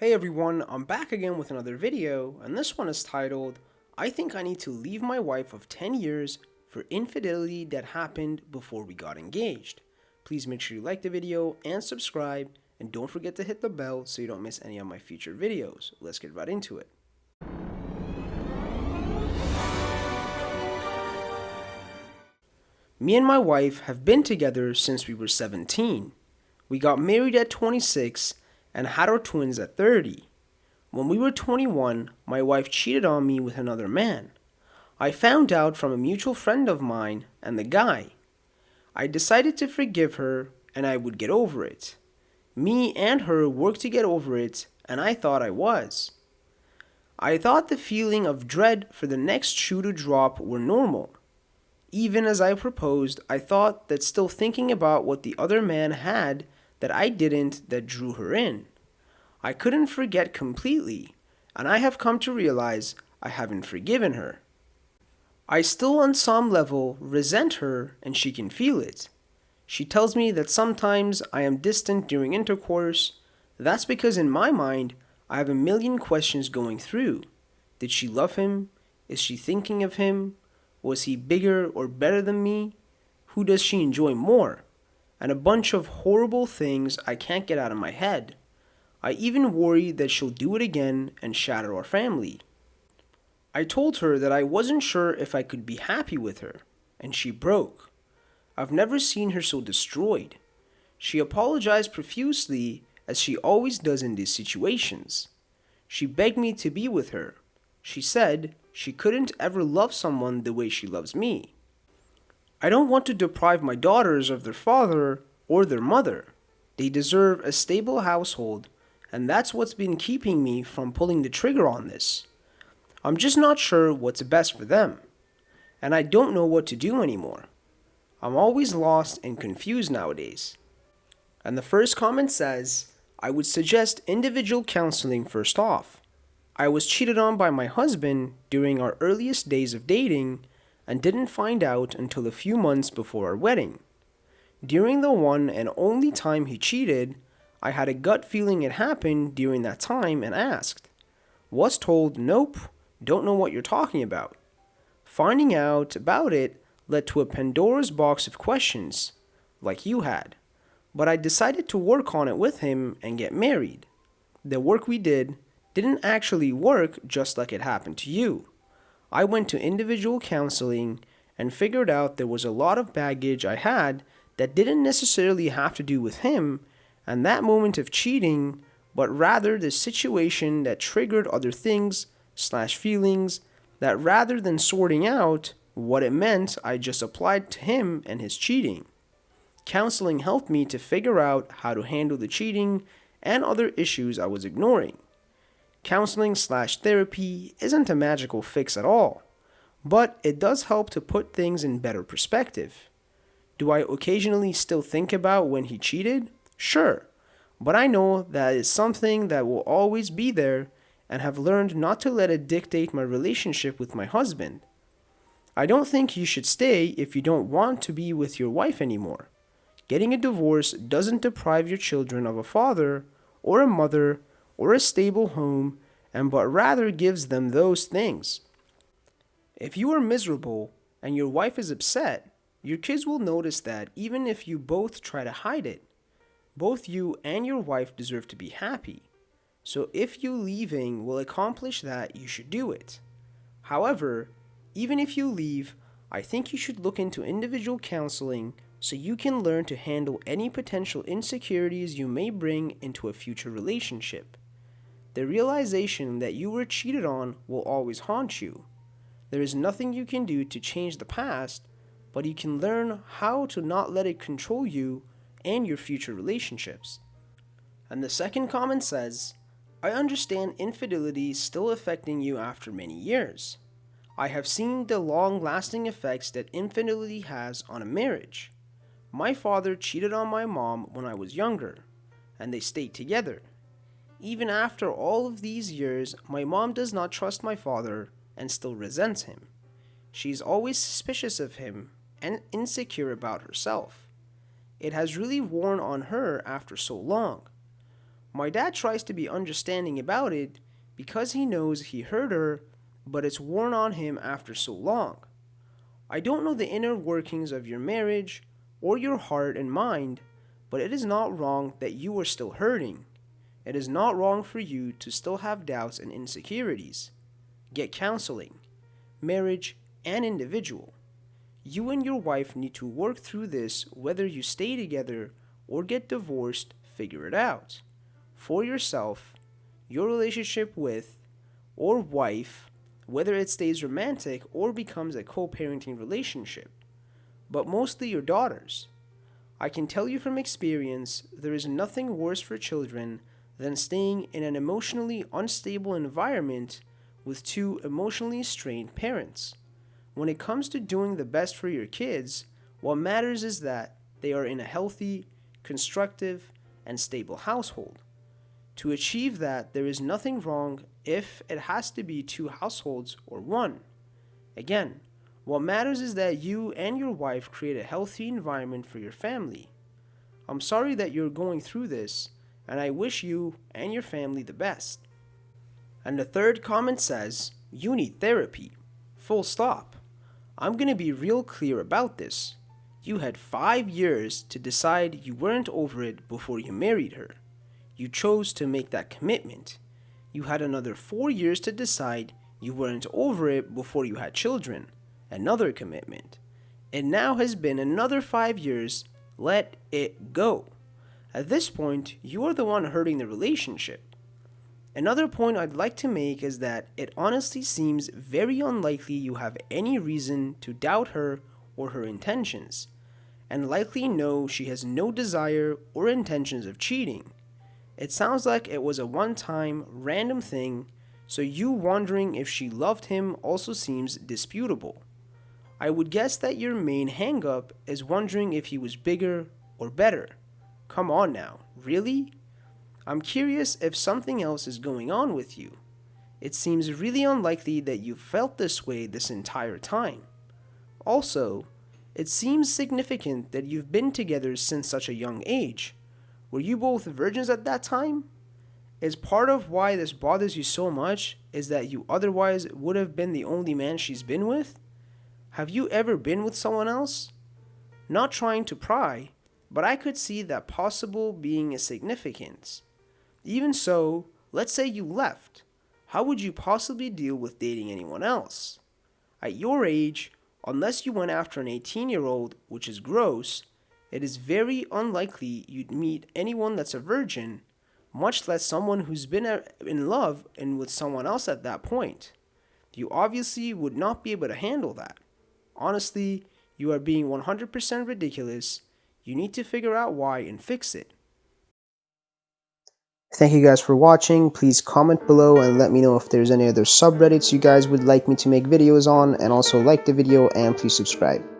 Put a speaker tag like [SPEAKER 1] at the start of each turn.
[SPEAKER 1] Hey everyone, I'm back again with another video, and this one is titled, I think I need to leave my wife of 10 years for infidelity that happened before we got engaged. Please make sure you like the video and subscribe, and don't forget to hit the bell so you don't miss any of my future videos. Let's get right into it. Me and my wife have been together since we were 17. We got married at 26 and had our twins at 30. When we were 21, my wife cheated on me with another man. I found out from a mutual friend of mine and the guy. I decided to forgive her and I would get over it. Me and her worked to get over it, and I thought I was. I thought the feeling of dread for the next shoe to drop were normal. Even as I proposed, I thought that still thinking about what the other man had that I didn't that drew her in. I couldn't forget completely, and I have come to realize I haven't forgiven her. I still on some level resent her, and she can feel it. She tells me that sometimes I am distant during intercourse. That's because in my mind, I have a million questions going through. Did she love him? Is she thinking of him? Was he bigger or better than me? Who does she enjoy more? And a bunch of horrible things I can't get out of my head. I even worry that she'll do it again and shatter our family. I told her that I wasn't sure if I could be happy with her, and she broke. I've never seen her so destroyed. She apologized profusely, as she always does in these situations. She begged me to be with her. She said she couldn't ever love someone the way she loves me. I don't want to deprive my daughters of their father or their mother. They deserve a stable household, and that's what's been keeping me from pulling the trigger on this. I'm just not sure what's best for them, and I don't know what to do anymore. I'm always lost and confused nowadays. And the first comment says, I would suggest individual counseling first off. I was cheated on by my husband during our earliest days of dating and didn't find out until a few months before our wedding. During the one and only time he cheated, I had a gut feeling it happened during that time and asked. Was told, nope, don't know what you're talking about. Finding out about it led to a Pandora's box of questions, like you had. But I decided to work on it with him and get married. The work we didn't actually work just like it happened to you. I went to individual counseling and figured out there was a lot of baggage I had that didn't necessarily have to do with him and that moment of cheating, but rather the situation that triggered other things/feelings that rather than sorting out what it meant, I just applied to him and his cheating. Counseling helped me to figure out how to handle the cheating and other issues I was ignoring. Counseling/therapy isn't a magical fix at all, but it does help to put things in better perspective. Do I occasionally still think about when he cheated? Sure, but I know that is something that will always be there and have learned not to let it dictate my relationship with my husband. I don't think you should stay if you don't want to be with your wife anymore. Getting a divorce doesn't deprive your children of a father or a mother or a stable home, but rather gives them those things. If you are miserable and your wife is upset, your kids will notice that even if you both try to hide it. Both you and your wife deserve to be happy. So if you leaving will accomplish that, you should do it. However, even if you leave, I think you should look into individual counseling so you can learn to handle any potential insecurities you may bring into a future relationship. The realization that you were cheated on will always haunt you. There is nothing you can do to change the past, but you can learn how to not let it control you and your future relationships. And the second comment says, I understand infidelity is still affecting you after many years. I have seen the long-lasting effects that infidelity has on a marriage. My father cheated on my mom when I was younger, and they stayed together. Even after all of these years, my mom does not trust my father and still resents him. She's always suspicious of him and insecure about herself. It has really worn on her after so long. My dad tries to be understanding about it because he knows he hurt her, but it's worn on him after so long. I don't know the inner workings of your marriage or your heart and mind, but it is not wrong that you are still hurting. It is not wrong for you to still have doubts and insecurities. Get counseling, marriage, and individual. You and your wife need to work through this whether you stay together or get divorced, figure it out. For yourself, your relationship with, or wife, whether it stays romantic or becomes a co parenting relationship, but mostly your daughters. I can tell you from experience, there is nothing worse for children than staying in an emotionally unstable environment with two emotionally strained parents. When it comes to doing the best for your kids, what matters is that they are in a healthy, constructive, and stable household. To achieve that, there is nothing wrong if it has to be two households or one. Again, what matters is that you and your wife create a healthy environment for your family. I'm sorry that you're going through this, and I wish you and your family the best. And the third comment says, you need therapy. Full stop. I'm going to be real clear about this. You had 5 years to decide you weren't over it before you married her. You chose to make that commitment. You had another 4 years to decide you weren't over it before you had children. Another commitment. It now has been another 5 years. Let it go. At this point, you are the one hurting the relationship. Another point I'd like to make is that it honestly seems very unlikely you have any reason to doubt her or her intentions, and likely know she has no desire or intentions of cheating. It sounds like it was a one-time, random thing, so you wondering if she loved him also seems disputable. I would guess that your main hang-up is wondering if he was bigger or better. Come on now, really? I'm curious if something else is going on with you. It seems really unlikely that you felt this way this entire time. Also, it seems significant that you've been together since such a young age. Were you both virgins at that time? Is part of why this bothers you so much is that you otherwise would have been the only man she's been with? Have you ever been with someone else? Not trying to pry, but I could see that possible being a significance. Even so, let's say you left. How would you possibly deal with dating anyone else? At your age, unless you went after an 18-year-old, which is gross, it is very unlikely you'd meet anyone that's a virgin, much less someone who's been in love and with someone else at that point. You obviously would not be able to handle that. Honestly, you are being 100% ridiculous. You need to figure out why and fix it. Thank you guys for watching. Please comment below and let me know if there's any other subreddits you guys would like me to make videos on, and also like the video and please subscribe.